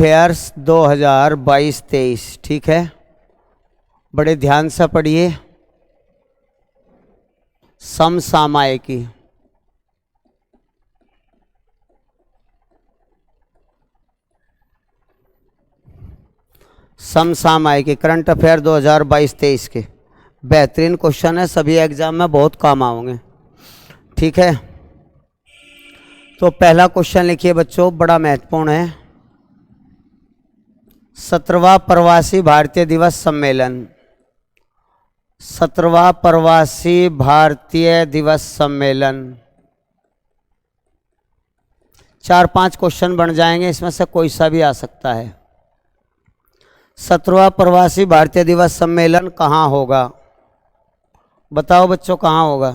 Affairs 2022-23, ठीक है। बड़े ध्यान से पढ़िए। समसामयिकी, समसामयिकी करंट अफेयर 2022-23 के बेहतरीन क्वेश्चन है, सभी एग्जाम में बहुत काम आओगे, ठीक है। तो पहला क्वेश्चन लिखिए बच्चों, बड़ा महत्वपूर्ण है। 17वां प्रवासी भारतीय दिवस सम्मेलन, 17वां प्रवासी भारतीय दिवस सम्मेलन। 4-5 क्वेश्चन बन जाएंगे, इसमें से कोई सा भी आ सकता है। 17वां प्रवासी भारतीय दिवस सम्मेलन कहाँ होगा? बताओ बच्चों, कहाँ होगा?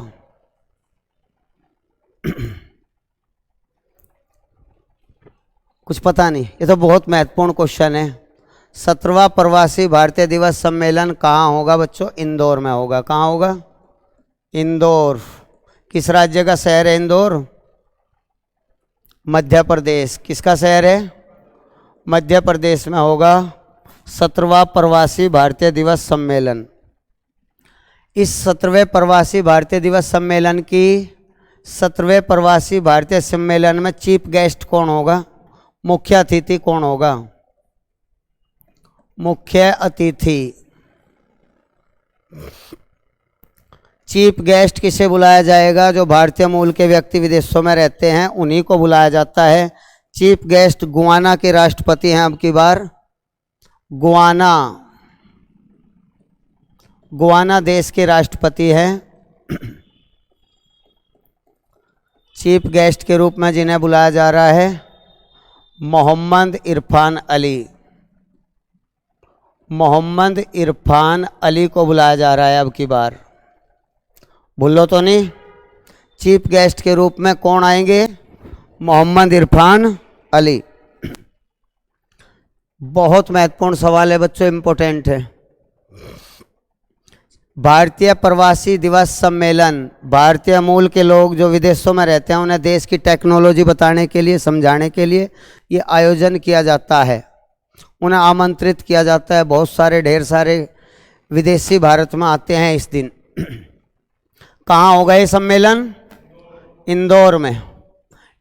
कुछ पता नहीं? ये तो बहुत महत्वपूर्ण क्वेश्चन है। 17वां प्रवासी भारतीय दिवस सम्मेलन कहाँ होगा बच्चों? इंदौर में होगा। कहाँ होगा? इंदौर। किस राज्य का शहर है इंदौर? मध्य प्रदेश। किसका शहर है? मध्य प्रदेश में होगा 17वां प्रवासी भारतीय दिवस सम्मेलन। इस 17वें प्रवासी भारतीय दिवस सम्मेलन की 17वें प्रवासी भारतीय सम्मेलन में चीफ गेस्ट कौन होगा? मुख्य अतिथि कौन होगा? मुख्य अतिथि, चीफ गेस्ट किसे बुलाया जाएगा? जो भारतीय मूल के व्यक्ति विदेशों में रहते हैं उन्हीं को बुलाया जाता है। चीफ गेस्ट गुयाना के राष्ट्रपति हैं अब की बार। गुयाना देश के राष्ट्रपति हैं। चीफ गेस्ट के रूप में जिन्हें बुलाया जा रहा है मोहम्मद इरफान अली। मोहम्मद इरफान अली को बुलाया जा रहा है अब की बार। भूलो तो नहीं? चीफ गेस्ट के रूप में कौन आएंगे? मोहम्मद इरफान अली। बहुत महत्वपूर्ण सवाल है बच्चों, इम्पोर्टेंट है। भारतीय प्रवासी दिवस सम्मेलन, भारतीय मूल के लोग जो विदेशों में रहते हैं उन्हें देश की टेक्नोलॉजी बताने के लिए, समझाने के लिए ये आयोजन किया जाता है। उन्हें आमंत्रित किया जाता है। बहुत सारे, ढेर सारे विदेशी भारत में आते हैं इस दिन। कहाँ होगा ये सम्मेलन? इंदौर में,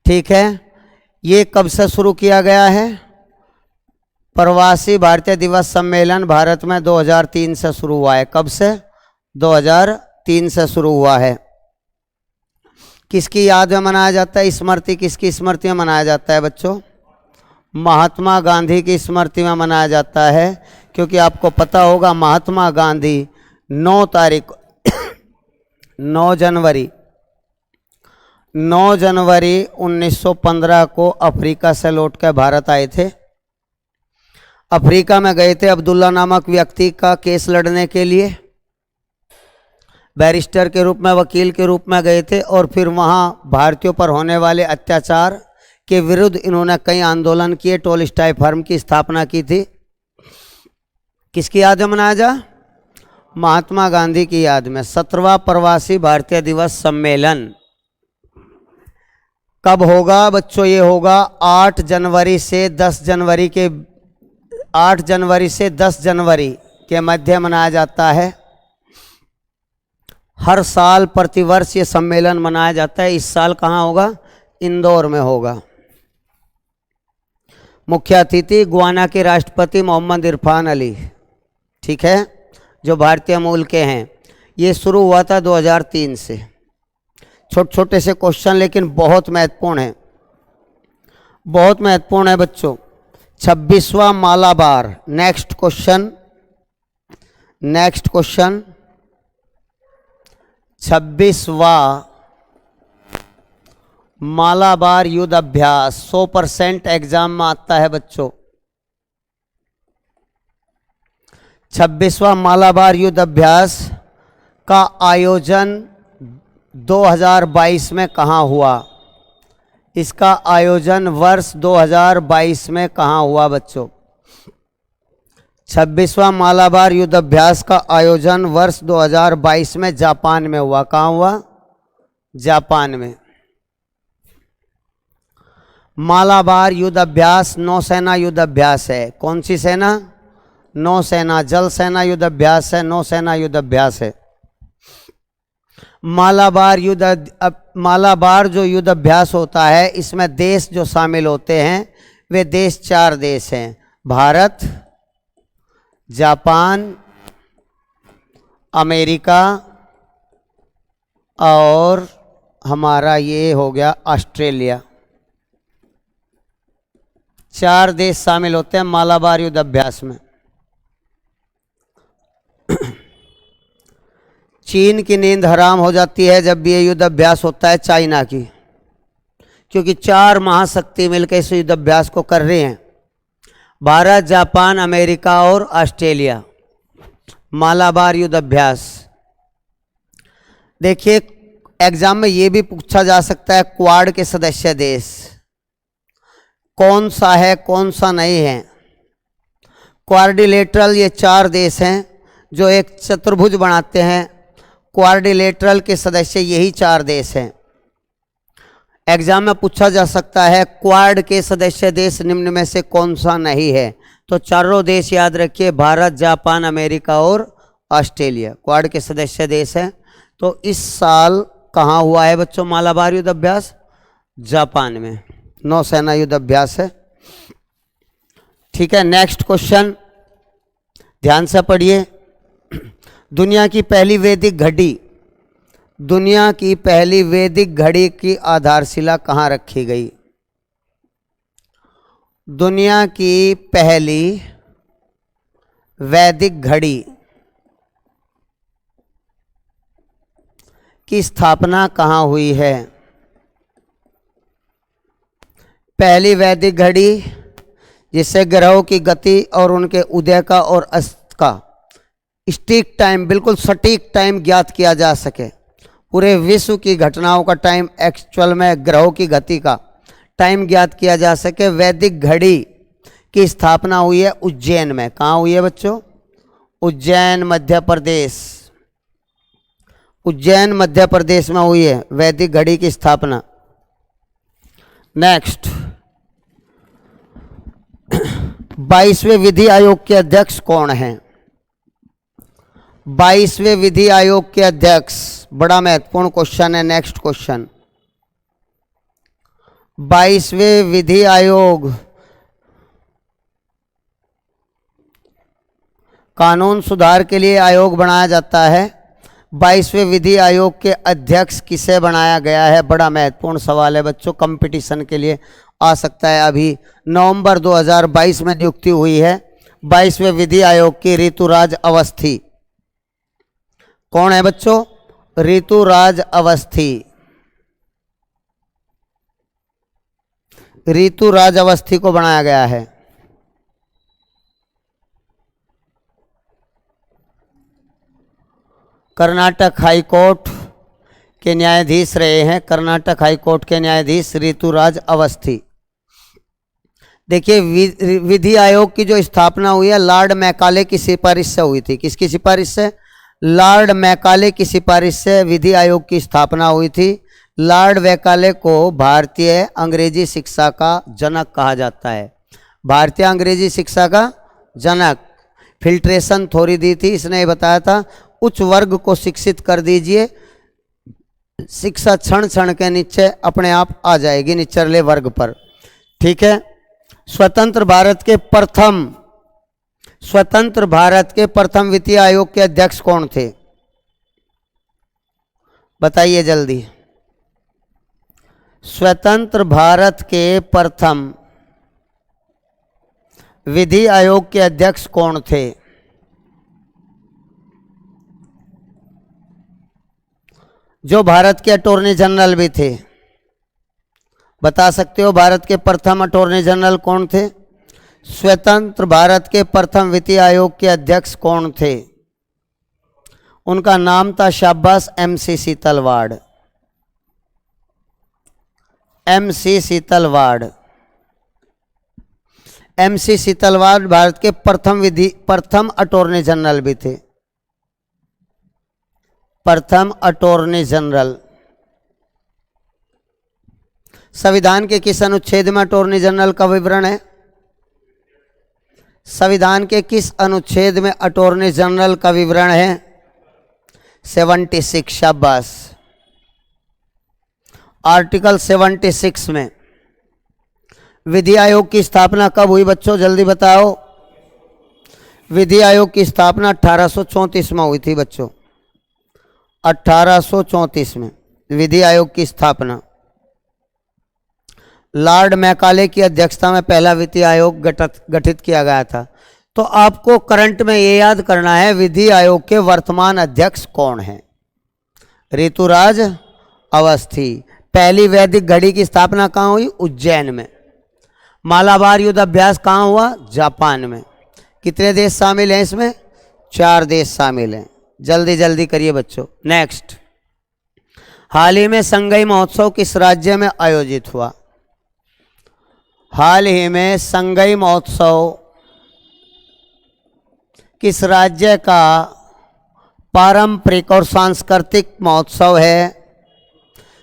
ठीक है। ये कब से शुरू किया गया है? प्रवासी भारतीय दिवस सम्मेलन भारत में 2003 से शुरू हुआ है। कब से? 2003 से शुरू हुआ है। किसकी याद में मनाया जाता है? स्मृति, किसकी स्मृति में मनाया जाता है बच्चों? महात्मा गांधी की स्मृति में मनाया जाता है। क्योंकि आपको पता होगा महात्मा गांधी 9 जनवरी 1915 को अफ्रीका से लौटकर भारत आए थे। अफ्रीका में गए थे अब्दुल्ला नामक व्यक्ति का केस लड़ने के लिए। बैरिस्टर के रूप में, वकील के रूप में गए थे। और फिर वहाँ भारतीयों पर होने वाले अत्याचार के विरुद्ध इन्होंने कई आंदोलन किए। टोल्स्टॉय फर्म की स्थापना की थी। किसकी याद में मनाया जा? महात्मा गांधी की याद में। 17वां प्रवासी भारतीय दिवस सम्मेलन कब होगा बच्चों? ये होगा 8 जनवरी से 10 जनवरी के मध्य मनाया जाता है। हर साल प्रतिवर्ष ये सम्मेलन मनाया जाता है। इस साल कहाँ होगा? इंदौर में होगा। मुख्य अतिथि गुयाना के राष्ट्रपति मोहम्मद इरफान अली, ठीक है, जो भारतीय मूल के हैं। ये शुरू हुआ था 2003 से। छोटे छोटे से क्वेश्चन लेकिन बहुत महत्वपूर्ण है, बहुत महत्वपूर्ण है बच्चों। 26वां मालाबार, नेक्स्ट क्वेश्चन 26वां मालाबार युद्ध अभ्यास 100% एग्जाम में आता है बच्चों। 26वां मालाबार युद्ध अभ्यास का आयोजन 2022 में कहाँ हुआ? इसका आयोजन वर्ष 2022 में कहाँ हुआ बच्चों? 26वां मालाबार युद्ध अभ्यास का आयोजन वर्ष 2022 में जापान में हुआ। कहाँ हुआ? जापान में। मालाबार युद्ध अभ्यास नौसेना युद्ध अभ्यास है। कौन सी सेना? नौसेना। जल सेना युद्ध अभ्यास है, नौसेना युद्ध अभ्यास है। मालाबार जो युद्ध अभ्यास होता है, इसमें देश जो शामिल होते हैं वे देश 4 देश हैं। भारत, जापान, अमेरिका और हमारा ये हो गया ऑस्ट्रेलिया। 4 देश शामिल होते हैं मालाबार युद्ध अभ्यास में। चीन की नींद हराम हो जाती है जब भी ये युद्ध अभ्यास होता है चाइना की, क्योंकि 4 महाशक्ति मिलकर इस युद्ध अभ्यास को कर रहे हैं। भारत, जापान, अमेरिका और ऑस्ट्रेलिया। मालाबार युद्ध अभ्यास। देखिए एग्जाम में ये भी पूछा जा सकता है, क्वाड के सदस्य देश कौन सा है कौन सा नहीं है। क्वाड्रिलेटरल ये 4 देश हैं जो एक चतुर्भुज बनाते हैं। क्वाड्रिलेटरल के सदस्य यही 4 देश हैं। एग्जाम में पूछा जा सकता है क्वाड के सदस्य देश निम्न में से कौन सा नहीं है, तो चारों देश याद रखिए, भारत, जापान, अमेरिका और ऑस्ट्रेलिया क्वाड के सदस्य देश हैं। तो इस साल कहाँ हुआ है बच्चों मालाबार युद्ध अभ्यास? जापान में नौसेना युद्ध अभ्यास है। ठीक है, नेक्स्ट क्वेश्चन ध्यान से पढ़िए। दुनिया की पहली वैदिक घड़ी की आधारशिला कहाँ रखी गई? दुनिया की पहली वैदिक घड़ी की स्थापना कहाँ हुई है? पहली वैदिक घड़ी जिससे ग्रहों की गति और उनके उदय का और अस्त का सटीक टाइम, बिल्कुल सटीक टाइम ज्ञात किया जा सके। पूरे विश्व की घटनाओं का टाइम, एक्चुअल में ग्रहों की गति का टाइम ज्ञात किया जा सके। वैदिक घड़ी की स्थापना हुई है उज्जैन में। कहाँ हुई है बच्चों? उज्जैन मध्य प्रदेश। उज्जैन मध्य प्रदेश में हुई है वैदिक घड़ी की स्थापना। नेक्स्ट 22वें विधि आयोग के अध्यक्ष कौन हैं? 22वें विधि आयोग के अध्यक्ष, बड़ा महत्वपूर्ण क्वेश्चन है। नेक्स्ट क्वेश्चन, 22वें विधि आयोग कानून सुधार के लिए आयोग बनाया जाता है। 22वें विधि आयोग के अध्यक्ष किसे बनाया गया है? बड़ा महत्वपूर्ण सवाल है बच्चों, कंपटीशन के लिए आ सकता है। अभी नवंबर 2022 में नियुक्ति हुई है 22वें विधि आयोग की ऋतुराज अवस्थी। कौन है बच्चों? ऋतुराज अवस्थी। ऋतुराज अवस्थी को बनाया गया है। कर्नाटक हाई कोर्ट के न्यायाधीश रहे हैं। कर्नाटक हाई कोर्ट के न्यायाधीश ऋतुराज अवस्थी। देखिए विधि आयोग की जो स्थापना हुई है लॉर्ड मैकाले की सिफारिश से हुई थी। किसकी सिफारिश से? लॉर्ड मैकाले की सिफारिश से विधि आयोग की स्थापना हुई थी। लॉर्ड मैकाले को भारतीय अंग्रेजी शिक्षा का जनक कहा जाता है। भारतीय अंग्रेजी शिक्षा का जनक। फिल्ट्रेशन थ्योरी दी थी, इसने ये बताया था उच्च वर्ग को शिक्षित कर दीजिए, शिक्षा क्षण क्षण के नीचे अपने आप आ जाएगी निचले वर्ग पर। ठीक है। स्वतंत्र भारत के प्रथम वित्तीय आयोग के अध्यक्ष कौन थे? बताइए जल्दी। स्वतंत्र भारत के प्रथम विधि आयोग के अध्यक्ष कौन थे? जो भारत के अटॉर्नी जनरल भी थे। बता सकते हो भारत के प्रथम अटॉर्नी जनरल कौन थे? स्वतंत्र भारत के प्रथम वित्तीय आयोग के अध्यक्ष कौन थे? उनका नाम था शाबाश MC Setalvad. MC Setalvad. MC Setalvad Bharat के प्रथम अटॉर्नी जनरल भी थे। प्रथम अटॉर्नी जनरल। संविधान के किस अनुच्छेद में अटॉर्नी जनरल का विवरण है? संविधान के किस अनुच्छेद में अटॉर्नी जनरल का विवरण है? 76। शाबाश। आर्टिकल 76 में। विधि आयोग की स्थापना कब हुई बच्चों, जल्दी बताओ। विधि आयोग की स्थापना 1834 में हुई थी बच्चों। 1834 में विधि आयोग की स्थापना। लॉर्ड मैकाले की अध्यक्षता में पहला विधि आयोग गठित किया गया था। तो आपको करंट में ये याद करना है विधि आयोग के वर्तमान अध्यक्ष कौन हैं? ऋतुराज अवस्थी। पहली वैदिक घड़ी की स्थापना कहाँ हुई? उज्जैन में। मालाबार युद्ध अभ्यास कहाँ हुआ? जापान में। कितने देश शामिल हैं इसमें? 4 देश शामिल हैं। जल्दी जल्दी करिए बच्चों। नेक्स्ट, हाल ही में संगई महोत्सव किस राज्य में आयोजित हुआ? हाल ही में संगई महोत्सव किस राज्य का पारंपरिक और सांस्कृतिक महोत्सव है?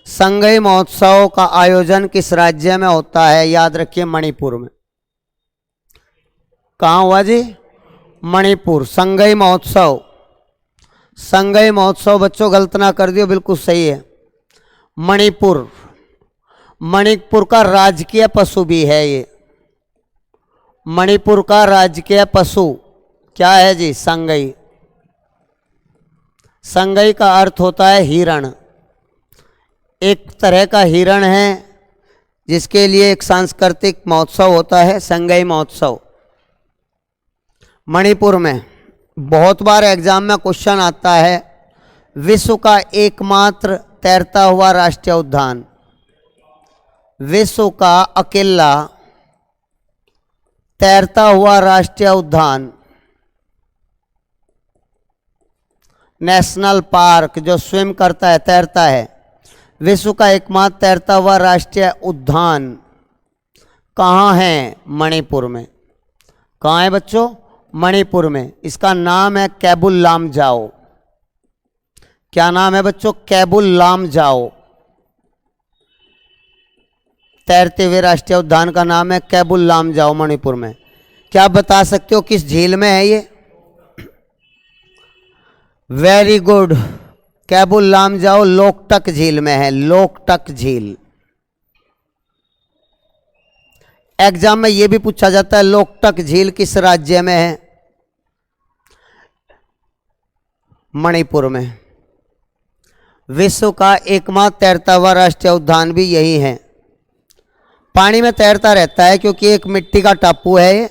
संगई महोत्सव का आयोजन किस राज्य में होता है? याद रखिए, मणिपुर में। कहाँ हुआ जी? मणिपुर। संगई महोत्सव। संगई महोत्सव बच्चों गलत ना कर दियो, बिल्कुल सही है, मणिपुर। मणिपुर का राजकीय पशु भी है ये। मणिपुर का राजकीय पशु क्या है जी? संगई। संगई का अर्थ होता है हिरण। एक तरह का हिरण है जिसके लिए एक सांस्कृतिक महोत्सव होता है, संगई महोत्सव। मणिपुर में बहुत बार एग्जाम में क्वेश्चन आता है, विश्व का एकमात्र तैरता हुआ राष्ट्रीय उद्यान, विश्व का अकेला तैरता हुआ राष्ट्रीय उद्यान, नेशनल पार्क जो स्विम करता है, तैरता है, विश्व का एकमात्र तैरता हुआ राष्ट्रीय उद्यान कहाँ है? मणिपुर में। कहाँ है बच्चों? मणिपुर में। इसका नाम है कैबुल लामजाओ। क्या नाम है बच्चों? कैबुल लामजाओ। तैरते हुए राष्ट्रीय उद्यान का नाम है कैबुल लामजाओ, मणिपुर में। क्या आप बता सकते हो किस झील में है ये? Very good. कैबुल लामजाओ लोकटक झील में है। लोकटक झील। एग्जाम में यह भी पूछा जाता है लोकटक झील किस राज्य में है? मणिपुर में। विश्व का एकमात्र तैरता हुआ राष्ट्रीय उद्यान भी यही है। पानी में तैरता रहता है क्योंकि एक मिट्टी का टापू है ये,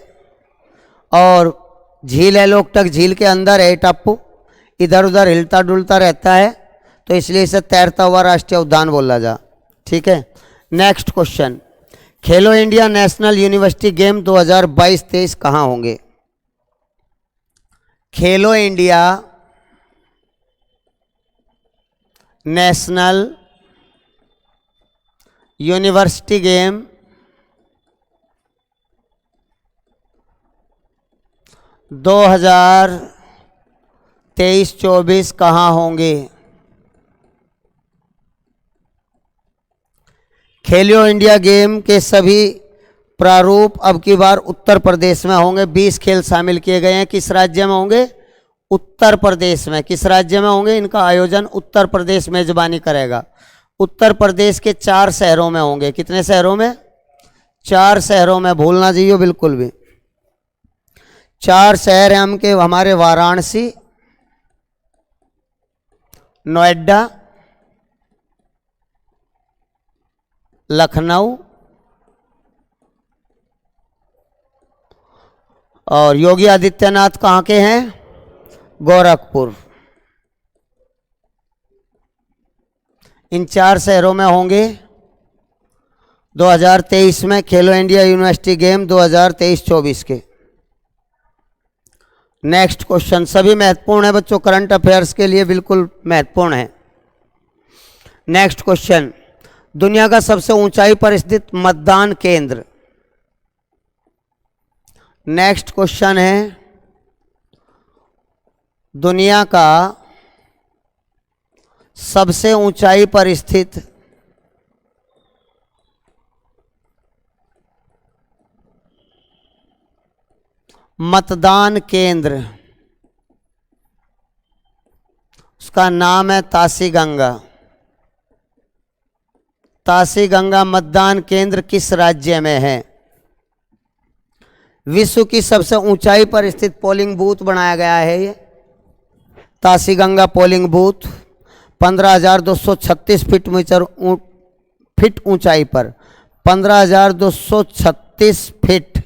और झील है लोकटक झील के अंदर है टापू, इधर उधर हिलता डुलता रहता है, तो इसलिए इसे तैरता हुआ राष्ट्रीय उद्यान बोला जा। ठीक है। नेक्स्ट क्वेश्चन, खेलो इंडिया नेशनल यूनिवर्सिटी गेम 2022-23 कहाँ होंगे? खेलो इंडिया नेशनल यूनिवर्सिटी गेम 2023-24 कहाँ होंगे? खेलो इंडिया गेम के सभी प्रारूप अब की बार उत्तर प्रदेश में होंगे। 20 खेल शामिल किए गए हैं। किस राज्य में होंगे? उत्तर प्रदेश में। किस राज्य में होंगे? इनका आयोजन उत्तर प्रदेश मेजबानी करेगा। उत्तर प्रदेश के 4 शहरों में होंगे। कितने शहरों में? 4 शहरों में। भूलना चाहिए बिल्कुल भी। 4 शहर हैं हमारे वाराणसी, नोएडा, लखनऊ और योगी आदित्यनाथ कहाँ के हैं? गोरखपुर। इन 4 शहरों में होंगे 2023 में खेलो इंडिया यूनिवर्सिटी गेम 2023-24 के। नेक्स्ट क्वेश्चन सभी महत्वपूर्ण है बच्चों, करंट अफेयर्स के लिए बिल्कुल महत्वपूर्ण है। नेक्स्ट क्वेश्चन, दुनिया का सबसे ऊंचाई पर स्थित मतदान केंद्र। नेक्स्ट क्वेश्चन है, दुनिया का सबसे ऊंचाई पर स्थित मतदान केंद्र, उसका नाम है तासी गंगा। तासी गंगा मतदान केंद्र किस राज्य में है? विश्व की सबसे ऊंचाई पर स्थित पोलिंग बूथ बनाया गया है ये तासी गंगा पोलिंग बूथ। 15,236 फीट ऊंचाई पर, 15,236 फीट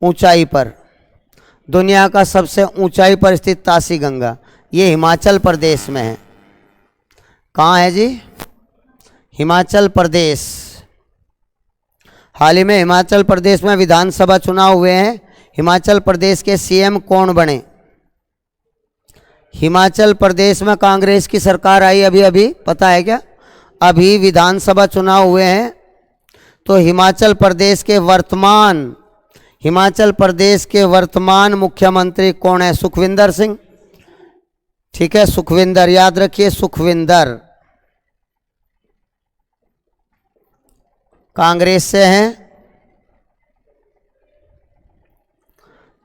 ऊंचाई पर दुनिया का सबसे ऊंचाई पर स्थित तासी गंगा, ये हिमाचल प्रदेश में है। कहाँ है जी? हिमाचल प्रदेश। हाल ही में हिमाचल प्रदेश में विधानसभा चुनाव हुए हैं। हिमाचल प्रदेश के सीएम कौन बने? हिमाचल प्रदेश में कांग्रेस की सरकार आई अभी अभी, पता है क्या? अभी विधानसभा चुनाव हुए हैं तो हिमाचल प्रदेश के वर्तमान मुख्यमंत्री कौन है? सुखविंदर सिंह। ठीक है, सुखविंदर, याद रखिए सुखविंदर, कांग्रेस से हैं।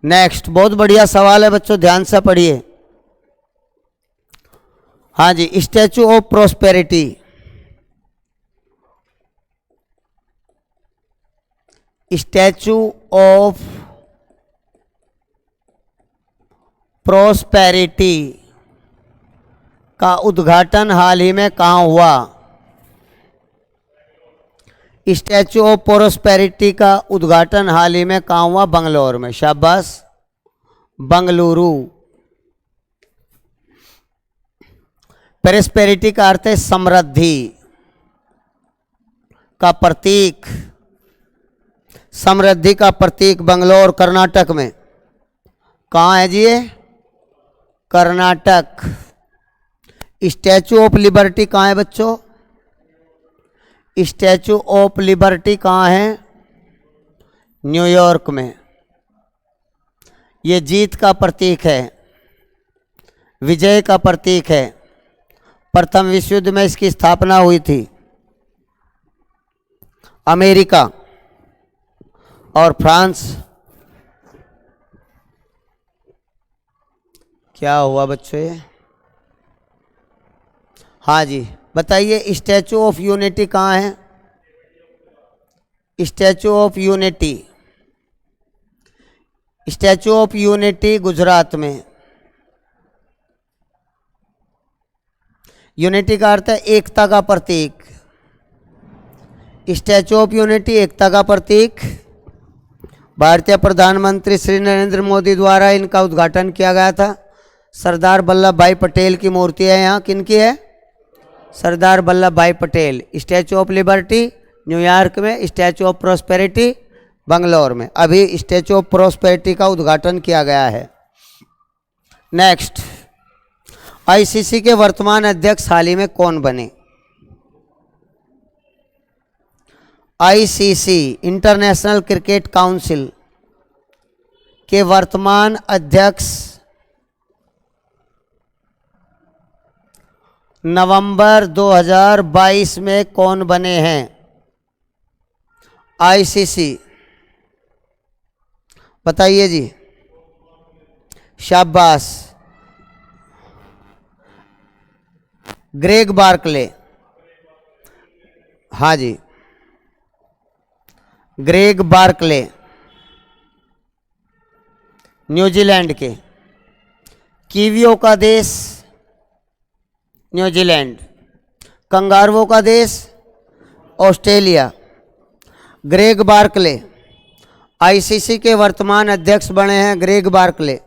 नेक्स्ट, बहुत बढ़िया सवाल है बच्चों, ध्यान से पढ़िए। हाँ जी, statue of prosperity, statue of prosperity का उद्घाटन हाल ही में कहाँ हुआ? स्टैचू ऑफ प्रोस्पेरिटी का उद्घाटन हाल ही में कहाँ हुआ? बंगलौर में। शाबाश, बंगलुरु। प्रोस्पेरिटी का अर्थ है समृद्धि का प्रतीक। समृद्धि का प्रतीक बंगलौर, कर्नाटक में। कहाँ है जी ये? कर्नाटक। स्टैचू ऑफ लिबर्टी कहाँ है बच्चों? स्टैचू ऑफ लिबर्टी कहाँ है? न्यूयॉर्क में। ये जीत का प्रतीक है, विजय का प्रतीक है। प्रथम विश्व युद्ध में इसकी स्थापना हुई थी। अमेरिका और फ्रांस। क्या हुआ बच्चों ये? हाँ जी, बताइए स्टैचू ऑफ यूनिटी कहाँ है? Statue of unity, statue of unity Gujarat में। यूनिटी का अर्थ है एकता का प्रतीक। स्टैचू ऑफ यूनिटी एकता का प्रतीक। भारतीय प्रधानमंत्री श्री नरेंद्र मोदी द्वारा इनका उद्घाटन किया गया था। सरदार वल्लभ भाई पटेल की मूर्ति है यहाँ। किनकी है? सरदार वल्लभ भाई Patel. Statue of liberty New York में, स्टैचू ऑफ प्रोस्पेरिटी बंगलौर में। अभी स्टैचू ऑफ प्रोस्पेरिटी का उद्घाटन किया गया है। नेक्स्ट, आईसीसी के वर्तमान अध्यक्ष हाल ही में कौन बने? आईसीसी इंटरनेशनल क्रिकेट काउंसिल के वर्तमान अध्यक्ष नवंबर 2022 में कौन बने हैं? आईसीसी, बताइए जी। शाबाश, ग्रेग बार्कले। हाँ जी, ग्रेग बार्कले, न्यूजीलैंड के। कीवियों का देश न्यूजीलैंड, कंगारुओं का देश ऑस्ट्रेलिया। ग्रेग बार्कले आईसीसी के वर्तमान अध्यक्ष बने हैं। ग्रेग बार्कले,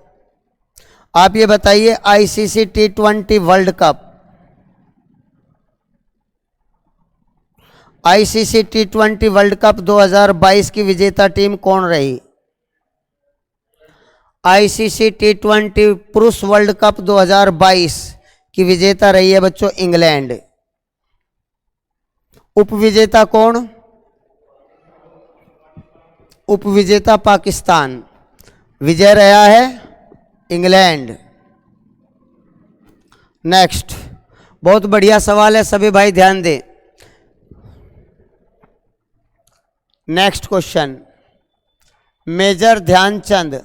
आप ये बताइए ICC T20 world cup, ICC T20 world cup 2022 की विजेता टीम कौन रही? आईसीसी T20 पुरुष वर्ल्ड कप 2022 की विजेता रही है बच्चों इंग्लैंड। उपविजेता कौन? उपविजेता पाकिस्तान। विजय रहा है इंग्लैंड। नेक्स्ट, बहुत बढ़िया सवाल है, सभी भाई ध्यान दें। नेक्स्ट क्वेश्चन, मेजर ध्यानचंद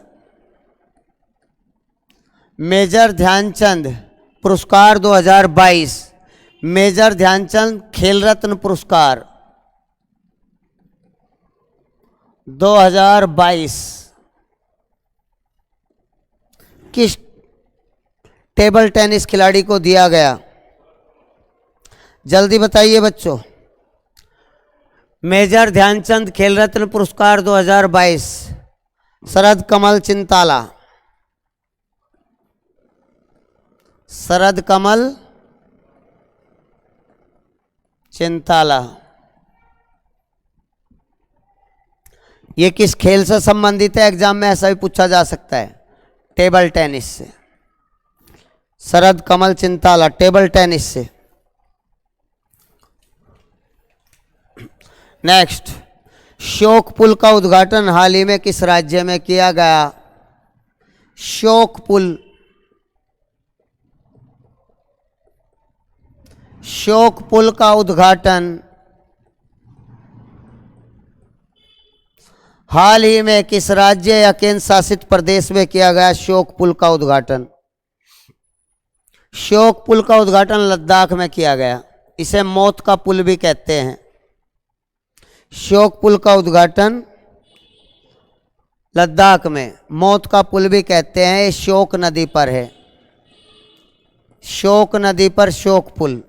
पुरस्कार 2022, मेजर ध्यानचंद खेल रत्न पुरस्कार 2022 किस टेबल टेनिस खिलाड़ी को दिया गया? जल्दी बताइए बच्चों। मेजर ध्यानचंद खेल रत्न पुरस्कार 2022 शरद कमल चिंताला, शरद कमल चिंताला। ये किस खेल से संबंधित है? एग्जाम में ऐसा भी पूछा जा सकता है, टेबल टेनिस से। शरद कमल चिंताला टेबल टेनिस से। नेक्स्ट, शोक पुल का उद्घाटन हाल ही में किस राज्य में किया गया? शोक पुल का उद्घाटन हाल ही में किस राज्य या केंद्र शासित प्रदेश में किया गया? शोक पुल का उद्घाटन, शोक पुल का उद्घाटन लद्दाख में किया गया। इसे मौत का पुल भी कहते हैं। शोक पुल का उद्घाटन लद्दाख में मौत का पुल भी कहते हैं। ये शोक नदी पर है, शोक नदी पर शोक पुल।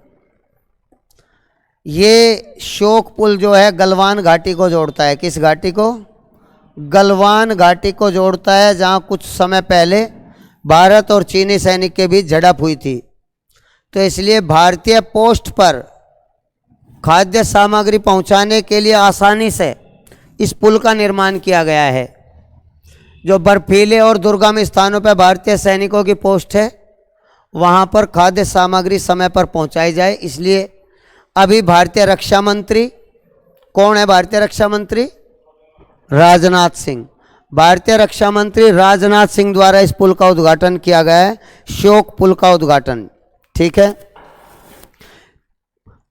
ये शोक पुल जो है गलवान घाटी को जोड़ता है। किस घाटी को? गलवान घाटी को जोड़ता है, जहां कुछ समय पहले भारत और चीनी सैनिक के बीच झड़प हुई थी। तो इसलिए भारतीय पोस्ट पर खाद्य सामग्री पहुंचाने के लिए आसानी से इस पुल का निर्माण किया गया है। जो बर्फीले और दुर्गम स्थानों पर भारतीय सैनिकों की पोस्ट है, वहां पर खाद्य सामग्री समय पर पहुंचाई जाए, इसलिए अभी भारतीय रक्षा मंत्री कौन है? भारतीय रक्षा मंत्री राजनाथ सिंह। भारतीय रक्षा मंत्री राजनाथ सिंह द्वारा इस पुल का उद्घाटन किया गया है, शोक पुल का उद्घाटन। ठीक है।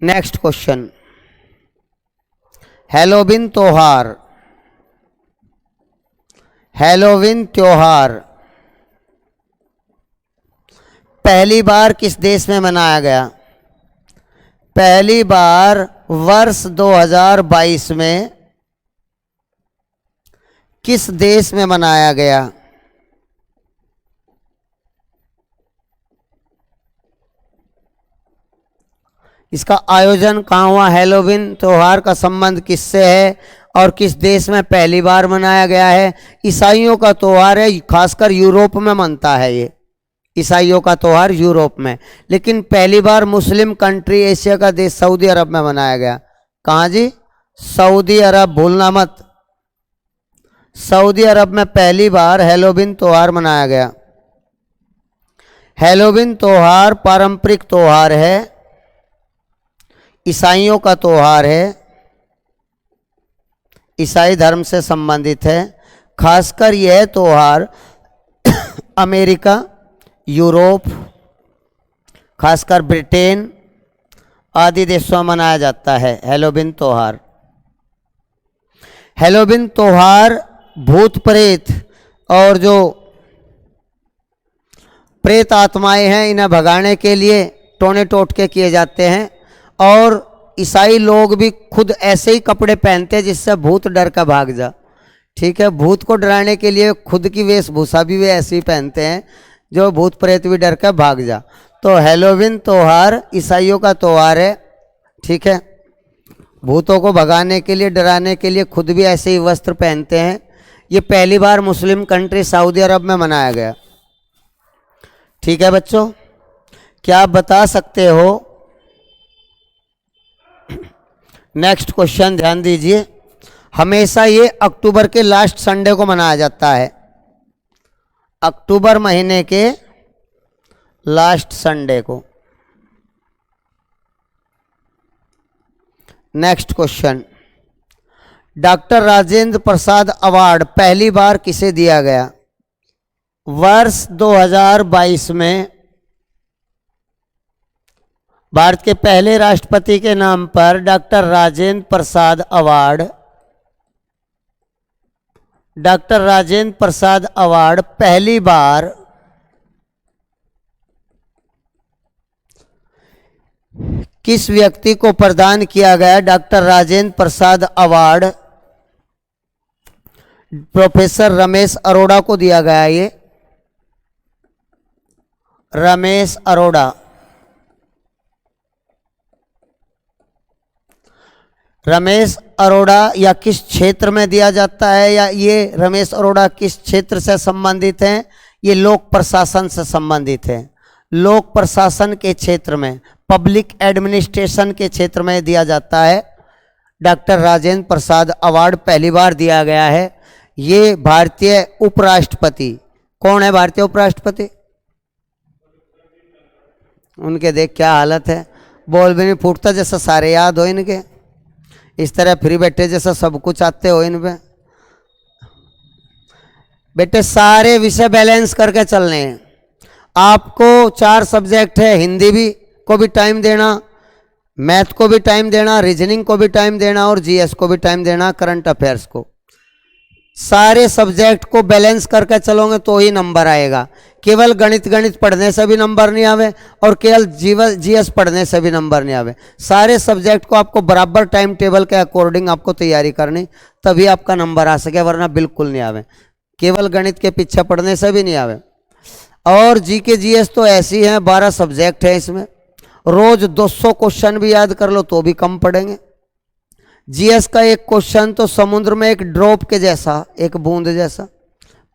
नेक्स्ट क्वेश्चन, हैलोवीन त्योहार, हैलोवीन त्योहार पहली बार किस देश में मनाया गया? पहली बार वर्ष 2022 में किस देश में मनाया गया? इसका आयोजन कहाँ हुआ? हैलोवीन त्योहार का संबंध किससे है और किस देश में पहली बार मनाया गया है? ईसाइयों का त्योहार है, खासकर यूरोप में मनता है ये, ईसाइयों का त्योहार यूरोप में। लेकिन पहली बार मुस्लिम कंट्री, एशिया का देश सऊदी अरब में मनाया गया। कहाँ जी? सऊदी अरब, भूलना मत। सऊदी अरब में पहली बार हैलोवीन त्योहार मनाया गया। हैलोवीन त्योहार पारंपरिक त्योहार है, ईसाइयों का त्योहार है, ईसाई धर्म से संबंधित है। खासकर यह त्योहार अमेरिका, यूरोप, खासकर ब्रिटेन आदि देशों में मनाया जाता है हैलोवीन त्योहार। हैलोवीन त्योहार भूत प्रेत और जो प्रेत आत्माएं हैं, इन्हें भगाने के लिए टोने टोटके किए जाते हैं। और ईसाई लोग भी खुद ऐसे ही कपड़े पहनते हैं जिससे भूत डर का भाग जा। ठीक है, भूत को डराने के लिए खुद की वेशभूषा भी वे ऐसे ही पहनते हैं जो भूत प्रेत भी डर कर भाग जा। तो हैलोवीन त्योहार ईसाइयों का त्योहार है। ठीक है, भूतों को भगाने के लिए, डराने के लिए खुद भी ऐसे ही वस्त्र पहनते हैं। ये पहली बार मुस्लिम कंट्री सऊदी अरब में मनाया गया। ठीक है बच्चों, क्या आप बता सकते हो? नेक्स्ट क्वेश्चन ध्यान दीजिए। हमेशा ये अक्टूबर के लास्ट संडे को मनाया जाता है, अक्टूबर महीने के लास्ट संडे को। Next question, doctor Rajendra Prasad award पहली बार किसे दिया गया? वर्ष 2022 में भारत के पहले राष्ट्रपति के नाम पर doctor Rajendra Prasad award doctor Rajendra Prasad award पहली बार किस व्यक्ति को प्रदान किया गया? Doctor Rajendra Prasad award professor Ramesh Arora को दिया गया। ये रमेश अरोड़ा। रमेश अरोड़ा या किस क्षेत्र में दिया जाता है, या ये रमेश अरोड़ा किस क्षेत्र से संबंधित हैं? ये लोक प्रशासन से संबंधित है। लोक प्रशासन के क्षेत्र में, पब्लिक एडमिनिस्ट्रेशन के क्षेत्र में दिया जाता है। डॉक्टर राजेंद्र प्रसाद अवार्ड पहली बार दिया गया है। ये भारतीय उपराष्ट्रपति, कौन है भारतीय उपराष्ट्रपति? उनके देख क्या हालत है, बोल भी नहीं फूटता, जैसा सारे याद हो इनके। इस तरह फ्री बैठे जैसा सब कुछ आते हो इन पे। बेटे सारे विषय बैलेंस करके चलने हैं। आपको 4 सब्जेक्ट है, हिंदी भी को भी टाइम देना, मैथ को भी टाइम देना, रीजनिंग को भी टाइम देना और जीएस को भी टाइम देना, करंट अफेयर्स को। सारे सब्जेक्ट को बैलेंस करके चलोगे तो ही नंबर आएगा। केवल गणित पढ़ने से भी नंबर नहीं आवे और केवल जीएस पढ़ने से भी नंबर नहीं आवे। सारे सब्जेक्ट को आपको बराबर टाइम टेबल के अकॉर्डिंग आपको तैयारी करनी, तभी आपका नंबर आ सके, वरना बिल्कुल नहीं आवे। केवल गणित के पीछे पढ़ने से भी नहीं आवे। और जीके जीएस तो ऐसी हैं, 12 सब्जेक्ट है इसमें, रोज 200 क्वेश्चन भी याद कर लो तो भी कम पड़ेंगे। जीएस का एक क्वेश्चन तो समुद्र में एक ड्रॉप के जैसा, एक बूंद जैसा,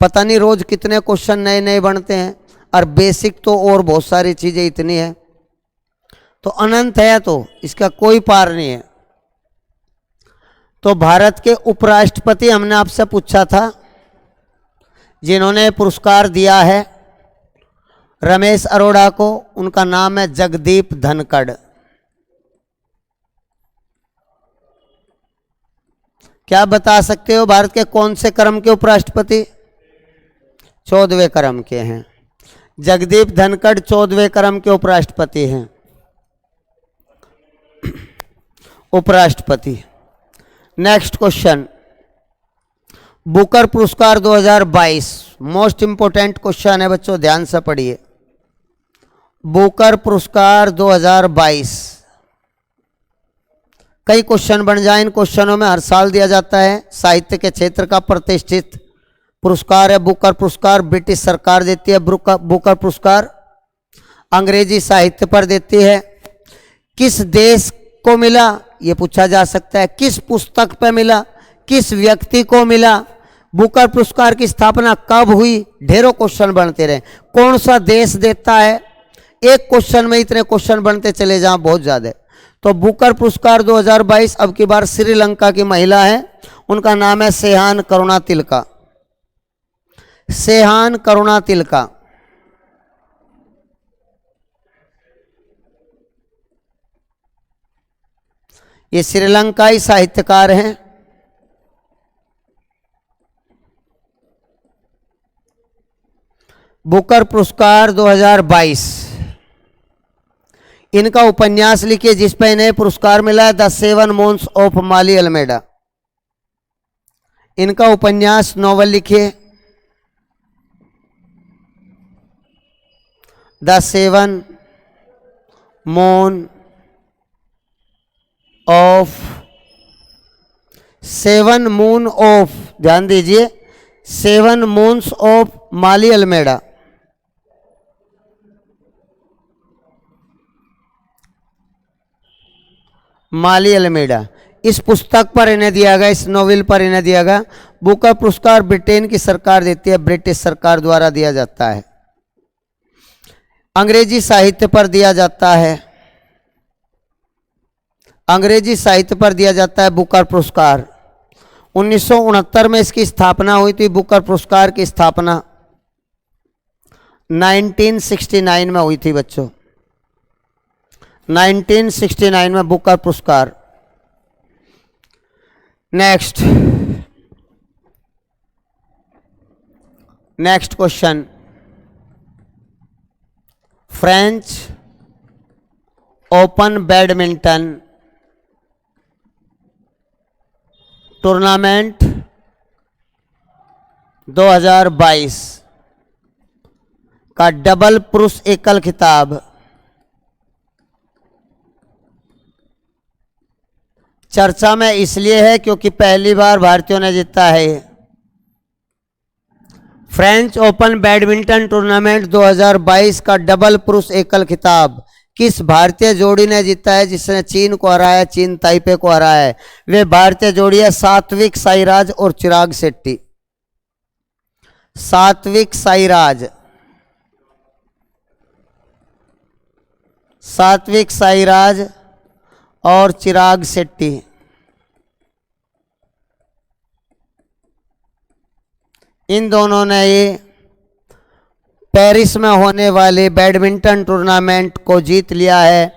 पता नहीं रोज कितने क्वेश्चन नए नए बनते हैं। और बेसिक तो और बहुत सारी चीजें इतनी है, तो अनंत है, तो इसका कोई पार नहीं है। तो भारत के उपराष्ट्रपति हमने आपसे पूछा था, जिन्होंने पुरस्कार दिया है रमेश अरोड़ा को, उनका नाम है जगदीप धनखड़। क्या बता सकते हो भारत के कौन से क्रम के उपराष्ट्रपति? 14वें क्रम के हैं। जगदीप धनखड़ 14वें क्रम के उपराष्ट्रपति हैं। उपराष्ट्रपति। नेक्स्ट क्वेश्चन, बुकर पुरस्कार 2022, मोस्ट इंपोर्टेंट क्वेश्चन है बच्चों, ध्यान से पढ़िए। बुकर पुरस्कार 2022, कई क्वेश्चन बन जाए इन क्वेश्चनों में, हर साल दिया जाता है। साहित्य के क्षेत्र का प्रतिष्ठित पुरस्कार है बुकर पुरस्कार। ब्रिटिश सरकार देती है बुकर पुरस्कार, अंग्रेजी साहित्य पर देती है। किस देश को मिला ये पूछा जा सकता है, किस पुस्तक पे मिला, किस व्यक्ति को मिला, बुकर पुरस्कार की स्थापना कब हुई, ढेरों क्वेश्चन बनते रहे। कौन सा देश देता है, एक क्वेश्चन में इतने क्वेश्चन बनते चले जाएं, बहुत ज्यादा। तो बुकर पुरस्कार 2022 अब की बार श्रीलंका की महिला है, उनका नाम है सेहान करुणातिलका। सेहान करुणातिलका। ये श्रीलंकाई साहित्यकार हैं। बुकर पुरस्कार 2022, इनका उपन्यास लिखिए जिस पर इन्हें पुरस्कार मिला है, the 7 moons of Maali Almeida. इनका उपन्यास नॉवल लिखिए, the 7 moon of, 7 moon of, ध्यान दीजिए, 7 मून्स ऑफ माली अल्मेडा। माली अल्मेडा, इस पुस्तक पर इन्हें दिया गया, इस नोवेल पर इन्हें दिया गया। बुकर पुरस्कार ब्रिटेन की सरकार देती है, ब्रिटिश सरकार द्वारा दिया जाता है। अंग्रेजी साहित्य पर दिया जाता है, अंग्रेजी साहित्य पर दिया जाता है बुकर पुरस्कार। 1969 में इसकी स्थापना हुई थी। बुकर पुरस्कार की स्थापना 1969 में हुई थी बच्चों, 1969 में बुकर पुरस्कार। Next question, French open badminton tournament 2022 का डबल पुरुष एकल खिताब चर्चा में इसलिए है क्योंकि पहली बार भारतीयों ने जीता है। फ्रेंच ओपन बैडमिंटन टूर्नामेंट 2022 का डबल पुरुष एकल खिताब किस भारतीय जोड़ी ने जीता है, जिसने चीन को हराया, चीन ताइपे को हराया है? वे भारतीय जोड़ी है सात्विक साईराज और चिराग शेट्टी। सात्विक साईराज, सात्विक साईराज और चिराग शेट्टी। इन दोनों ने ये पेरिस में होने वाले बैडमिंटन टूर्नामेंट को जीत लिया है।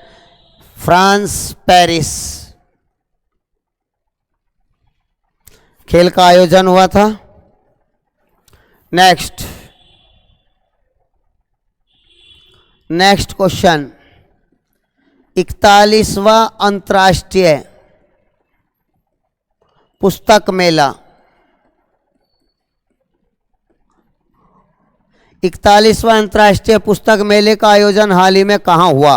फ्रांस पेरिस खेल का आयोजन हुआ था। नेक्स्ट क्वेश्चन, 41वां अंतर्राष्ट्रीय पुस्तक मेला 41वां अंतर्राष्ट्रीय पुस्तक मेले का आयोजन हाल ही में कहाँ हुआ?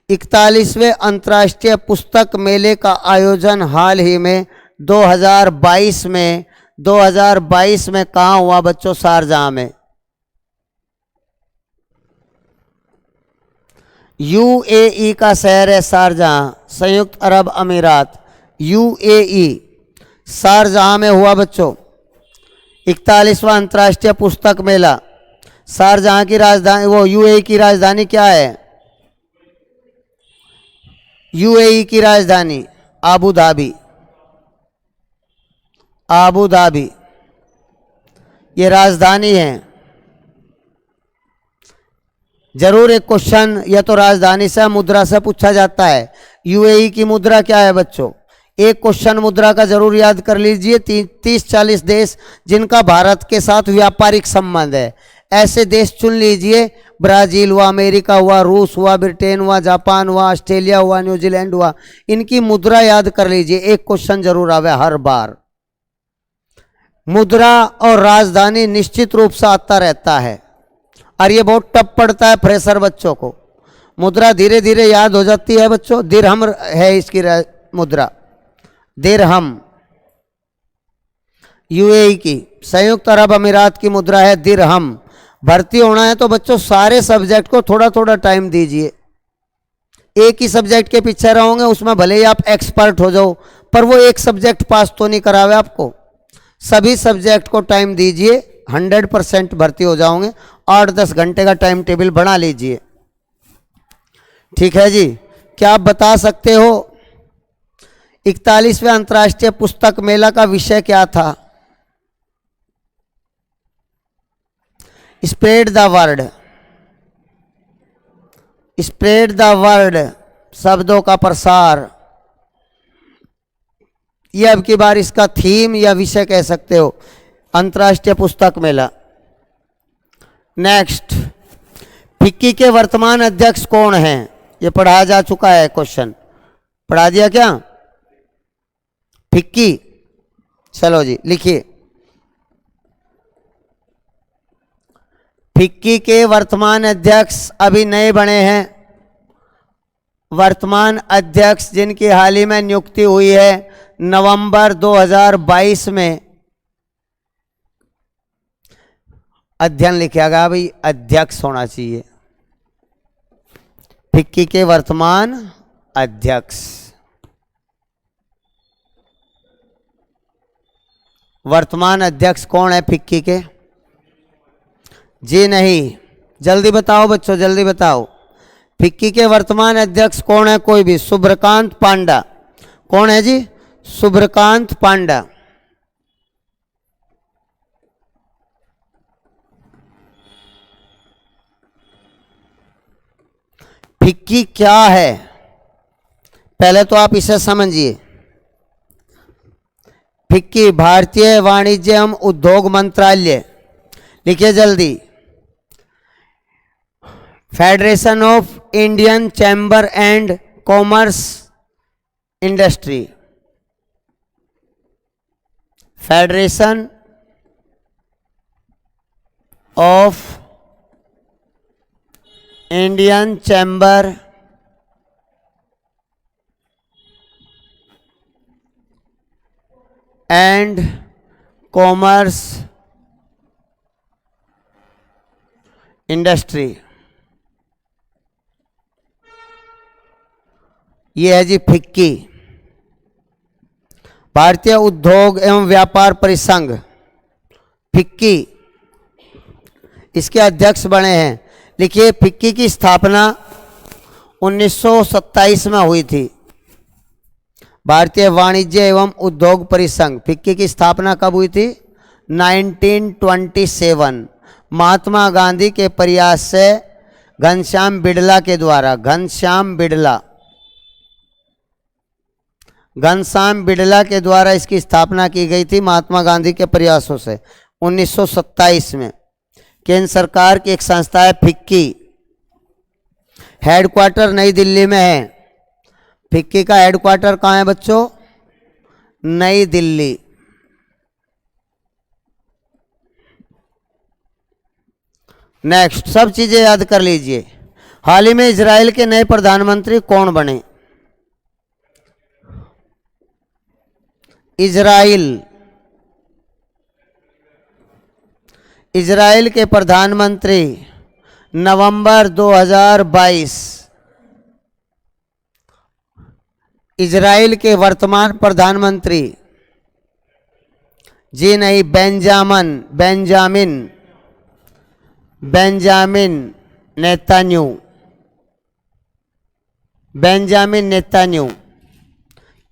41वें अंतर्राष्ट्रीय पुस्तक मेले का आयोजन हाल ही में 2022 में कहाँ हुआ बच्चों? शारजाह में। यूएई का शहर है शारजाह, संयुक्त अरब अमीरात। यूएई शारजाह में हुआ बच्चों 41वां अंतर्राष्ट्रीय पुस्तक मेला। शारजाह की राजधानी, वो यूएई की राजधानी क्या है? यूएई की राजधानी आबू धाबी। आबू धाबी ये राजधानी है। जरूर एक क्वेश्चन या तो राजधानी से मुद्रा से पूछा जाता है। यूएई की मुद्रा क्या है बच्चों? एक क्वेश्चन मुद्रा का जरूर याद कर लीजिए। 30-40 देश जिनका भारत के साथ व्यापारिक संबंध है, ऐसे देश चुन लीजिए। ब्राजील हुआ, अमेरिका हुआ, रूस हुआ, ब्रिटेन हुआ, जापान हुआ, ऑस्ट्रेलिया हुआ, न्यूजीलैंड हुआ, इनकी मुद्रा याद कर लीजिए। एक क्वेश्चन जरूर आवे हर बार। मुद्रा और राजधानी निश्चित रूप से आता रहता है और ये बहुत टफ पड़ता है फ्रेशर बच्चों को। मुद्रा धीरे धीरे याद हो जाती है बच्चों। दिरहम है इसकी मुद्रा, दिरहम। यूएई की, संयुक्त अरब अमीरात की मुद्रा है दिरहम। भर्ती होना है तो बच्चों सारे सब्जेक्ट को थोड़ा थोड़ा टाइम दीजिए। एक ही सब्जेक्ट के पीछे रहोगे उसमें भले ही आप एक्सपर्ट हो जाओ, पर वो एक सब्जेक्ट पास तो नहीं करावे आपको। सभी सब्जेक्ट को टाइम दीजिए, 100% भर्ती हो जाओगे। 8-10 घंटे का टाइम टेबल बना लीजिए। ठीक है जी। क्या आप बता सकते हो 41वें अंतर्राष्ट्रीय पुस्तक मेला का विषय क्या था? Spread the word. Spread the word, शब्दों का प्रसार। यह अब की बार इसका थीम या विषय कह सकते हो, अंतर्राष्ट्रीय पुस्तक मेला। नेक्स्ट, फिक्की के वर्तमान अध्यक्ष कौन हैं? यह पढ़ाया जा चुका है क्वेश्चन। पढ़ा दिया क्या? फिक्की, चलो जी लिखिए। फिक्की के वर्तमान अध्यक्ष अभी नए बने हैं। वर्तमान अध्यक्ष जिनकी हाल ही में नियुक्ति हुई है नवंबर 2022 में। अध्ययन लिखिएगा भाई, अध्यक्ष होना चाहिए। फिक्की के वर्तमान अध्यक्ष, वर्तमान अध्यक्ष कौन है फिक्की के? जी नहीं, जल्दी बताओ बच्चों, जल्दी बताओ। फिक्की के वर्तमान अध्यक्ष कौन है? कोई भी। सुब्रकांत पांडा। कौन है जी? सुब्रकांत पांडा। फिक्की क्या है पहले तो आप इसे समझिए। फिक्की भारतीय वाणिज्य एवं उद्योग मंत्रालय, लिखिए जल्दी। Federation of Indian chamber and commerce industry. Federation of Indian chamber and commerce industry. ये है जी फिक्की, भारतीय उद्योग एवं व्यापार परिसंघ, फिक्की, इसके अध्यक्ष बने हैं। लिखिए, फिक्की की स्थापना 1927 में हुई थी। भारतीय वाणिज्य एवं उद्योग परिसंघ, फिक्की की स्थापना कब हुई थी? 1927, महात्मा गांधी के प्रयास से घनश्याम बिड़ला के द्वारा, घनश्याम बिड़ला के द्वारा इसकी स्थापना की गई थी, महात्मा गांधी के प्रयासों से 1927 में। केंद्र सरकार की एक संस्था है फिक्की, हेडक्वार्टर नई दिल्ली में है। फिक्की का हेडक्वार्टर कहाँ है बच्चों? नई दिल्ली। नेक्स्ट, सब चीजें याद कर लीजिए। हाल ही में इजराइल के नए प्रधानमंत्री कौन बने? इजराइल के प्रधानमंत्री नवंबर 2022, इजराइल के वर्तमान प्रधानमंत्री जी नहीं, बेंजामिन नेतान्याहू,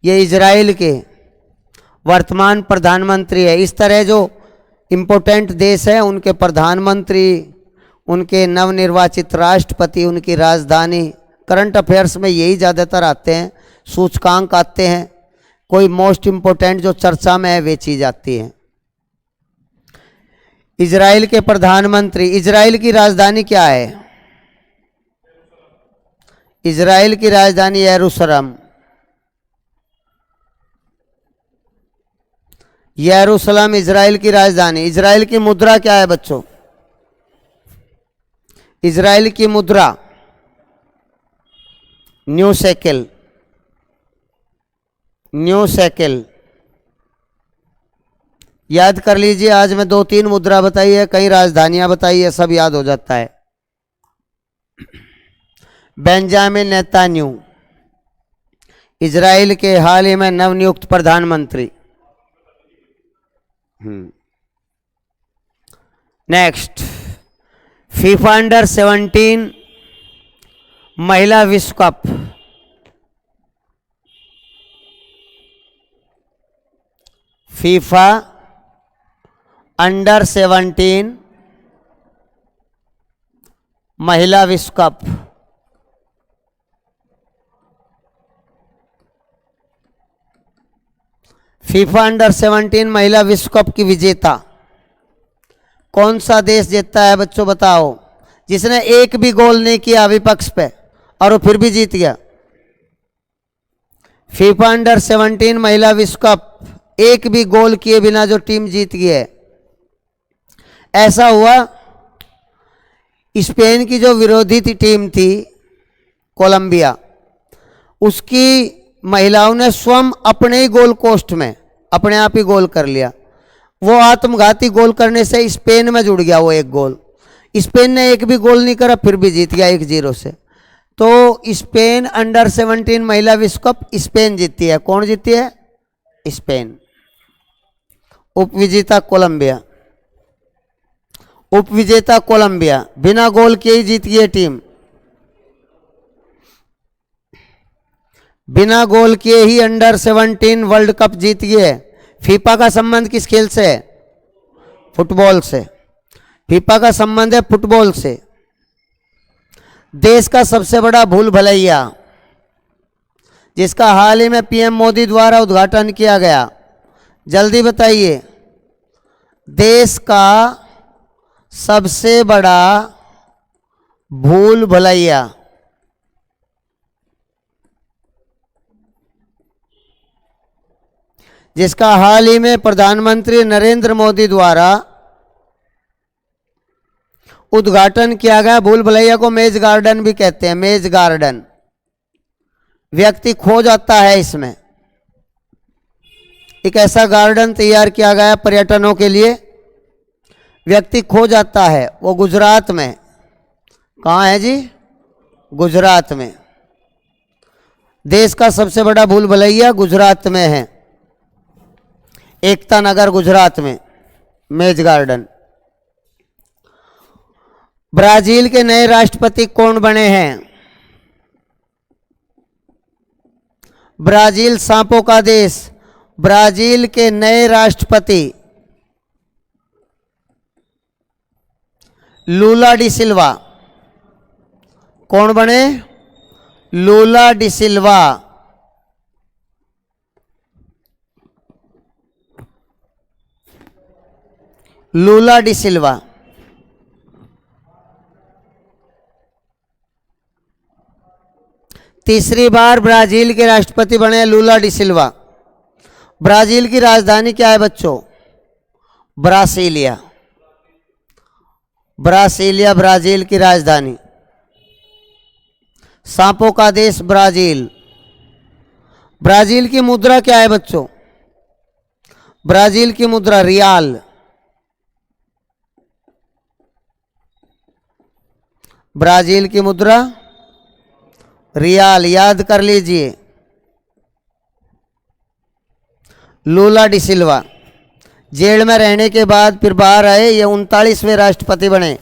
ये इजराइल के वर्तमान प्रधानमंत्री है। इस तरह जो इम्पोर्टेंट देश है उनके प्रधानमंत्री, उनके नवनिर्वाचित राष्ट्रपति, उनकी राजधानी, करंट अफेयर्स में यही ज़्यादातर आते हैं, सूचकांक आते हैं, कोई मोस्ट इम्पोर्टेंट जो चर्चा में है वे चीज़ आती है। इजराइल के प्रधानमंत्री, इजराइल की राजधानी क्या है? इजराइल की राजधानी यरूशलेम। यरूशलेम इजराइल की राजधानी। इजराइल की मुद्रा क्या है बच्चों? इजराइल की मुद्रा न्यू शेकेल। याद कर लीजिए, आज मैं 2-3 मुद्रा बताई है, कई राजधानियां बताई है, सब याद हो जाता है। बेंजामिन नेतान्याहू, इजराइल के हाल ही में नवनियुक्त प्रधानमंत्री। नेक्स्ट, फीफा अंडर 17 महिला विश्व कप, फीफा अंडर 17 महिला विश्व कप, फीफा अंडर 17 महिला विश्व कप की विजेता कौन सा देश जीतता है बच्चों बताओ? जिसने एक भी गोल नहीं किया विपक्ष पे और वो फिर भी जीत गया। फीफा अंडर 17 महिला विश्व कप, एक भी गोल किए बिना जो टीम जीत गई है। ऐसा हुआ, स्पेन की जो विरोधी टीम थी कोलंबिया, उसकी महिलाओं ने स्वयं अपने ही गोल पोस्ट में अपने आप ही गोल कर लिया। वो आत्मघाती गोल करने से स्पेन में जुड़ गया वो एक गोल। स्पेन ने एक भी गोल नहीं करा, फिर भी जीत गया 1-0 से। तो स्पेन अंडर 17 महिला विश्व कप स्पेन जीती है। कौन जीती है? स्पेन। उपविजेता कोलंबिया, बिना गोल किए ही जीत गई टीम, बिना गोल किए ही अंडर 17 वर्ल्ड कप जीत गए। फीफा का संबंध किस खेल से है? फुटबॉल से। फीफा का संबंध है फुटबॉल से। देश का सबसे बड़ा भूल भुलैया, जिसका हाल ही में पीएम मोदी द्वारा उद्घाटन किया गया, जल्दी बताइए। देश का सबसे बड़ा भूल भुलैया, जिसका हाल ही में प्रधानमंत्री नरेंद्र मोदी द्वारा उद्घाटन किया गया। भूल भुलैया को मेज गार्डन भी कहते हैं, मेज गार्डन। व्यक्ति खो जाता है इसमें। एक ऐसा गार्डन तैयार किया गया पर्यटनों के लिए, व्यक्ति खो जाता है। वो गुजरात में, कहाँ है जी? गुजरात में। देश का सबसे बड़ा भूल भुलैया गुजरात में है, एकता नगर गुजरात में, मेज गार्डन। ब्राजील के नए राष्ट्रपति कौन बने हैं? ब्राजील सांपों का देश। ब्राजील के नए राष्ट्रपति लूला डी सिल्वा। कौन बने? लूला डी सिल्वा। लूला डी सिल्वा। तीसरी बार ब्राजील के राष्ट्रपति बने लूला डी सिल्वा। ब्राजील की राजधानी क्या है बच्चों? ब्रासीलिया। ब्रासीलिया ब्राजील की राजधानी। सांपों का देश ब्राजील। ब्राजील की मुद्रा क्या है बच्चों? ब्राजील की मुद्रा रियाल। ब्राजील की मुद्रा रियाल, याद कर लीजिए। लूला डी सिल्वा जेल में रहने के बाद फिर बाहर आए, ये 39वें राष्ट्रपति बने।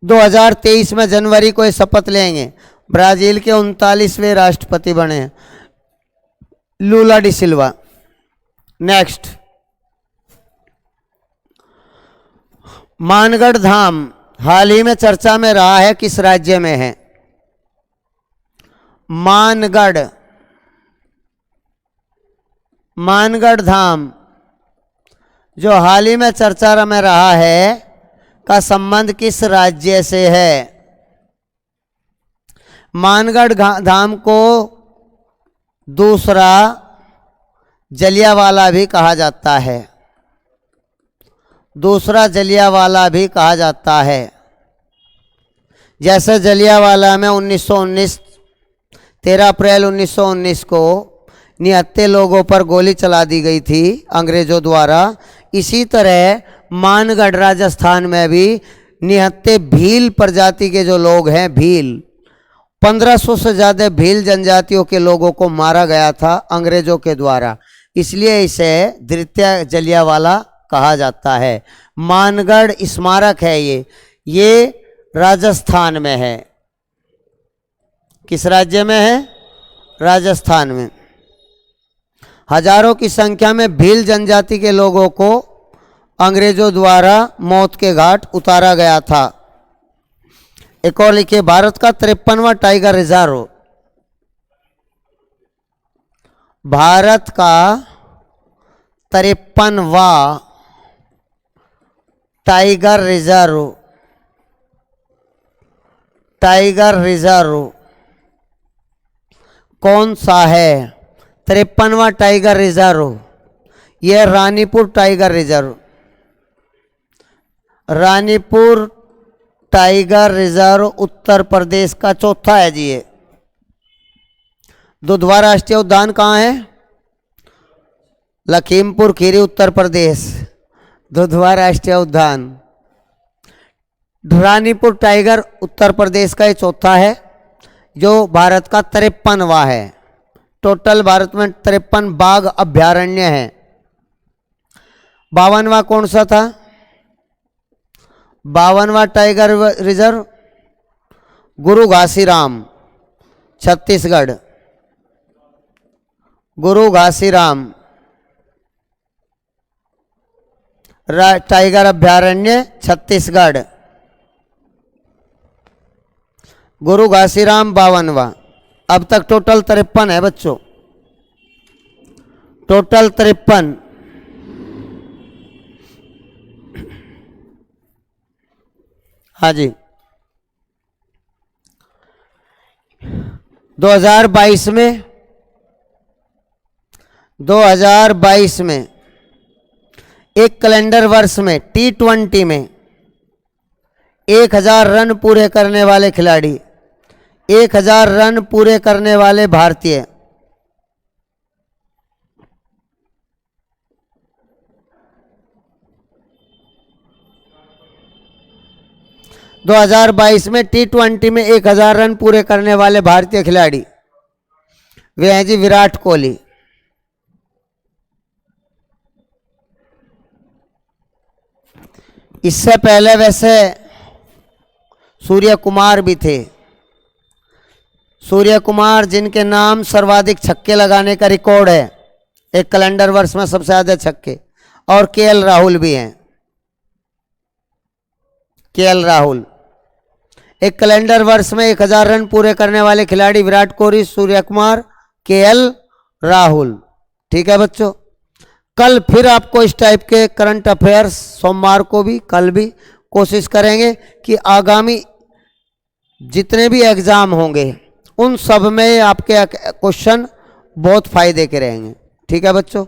2023 में जनवरी को ये शपथ लेंगे। ब्राजील के 39वें राष्ट्रपति बने लूला डी सिल्वा। नेक्स्ट, मानगढ़ धाम हाल ही में चर्चा में रहा है, किस राज्य में है? मानगढ़। मानगढ़ धाम जो हाल ही में चर्चा में रहा है, का संबंध किस राज्य से है? मानगढ़ धाम को दूसरा जलियांवाला भी कहा जाता है। दूसरा जलियांवाला भी कहा जाता है। जैसे जलियांवाला में 1919 13 अप्रैल 1919 को निहत्थे लोगों पर गोली चला दी गई थी अंग्रेजों द्वारा, इसी तरह मानगढ़ राजस्थान में भी निहत्थे भील प्रजाति के जो लोग हैं, भील 1500 से ज़्यादा भील जनजातियों के लोगों को मारा गया था अंग्रेजों के द्वारा, इसलिए इसे द्वितीय जलियांवाला कहा जाता है। मानगढ़ स्मारक है ये राजस्थान में है। किस राज्य में है? राजस्थान में। हजारों की संख्या में भील जनजाति के लोगों को अंग्रेजों द्वारा मौत के घाट उतारा गया था। एक और लिखिए, भारत का 53वां टाइगर रिजर्व। भारत का 53वां टाइगर रिजर्व। टाइगर रिजर्व कौन सा है? 53वां टाइगर रिजर्व, यह Ranipur tiger reserve. Ranipur tiger reserve Uttar Pradesh का चौथा है जी। ये दुधवा राष्ट्रीय उद्यान कहाँ है? लखीमपुर खीरी उत्तर प्रदेश। दुधवा राष्ट्रीय उद्यान। रानीपुर टाइगर उत्तर प्रदेश का ये चौथा है, जो भारत का 53वां है। टोटल भारत में 53 बाघ अभ्यारण्य हैं। 52वां कौन सा था? 52वां टाइगर रिजर्व गुरु घासीराम, छत्तीसगढ़। गुरु घासीराम टाइगर अभ्यारण्य, छत्तीसगढ़। गुरु घासीराम 52वां। अब तक टोटल 53 है बच्चों, टोटल 53। हाँ जी। 2022 में एक कैलेंडर वर्ष में T20 में 1000 रन पूरे करने वाले खिलाड़ी, 1000 रन पूरे करने वाले भारतीय। दो 2022 में T20 में 1000 रन पूरे करने वाले भारतीय खिलाड़ी वे हैं जी विराट कोहली। इससे पहले वैसे सूर्य कुमार भी थे, सूर्य कुमार जिनके नाम सर्वाधिक छक्के लगाने का रिकॉर्ड है, एक कैलेंडर वर्ष में सबसे ज्यादा छक्के, और केएल राहुल भी हैं। केएल राहुल एक कैलेंडर वर्ष में 1000 रन पूरे करने वाले खिलाड़ी, विराट कोहली, सूर्य कुमार, केएल राहुल। ठीक है बच्चों, कल फिर आपको इस टाइप के करंट अफेयर्स, सोमवार को भी, कल भी कोशिश करेंगे कि आगामी जितने भी एग्जाम होंगे उन सब में आपके क्वेश्चन बहुत फायदे के रहेंगे। ठीक है बच्चों,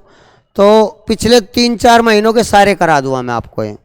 तो पिछले 3-4 महीनों के सारे करा दूंगा मैं आपको ये।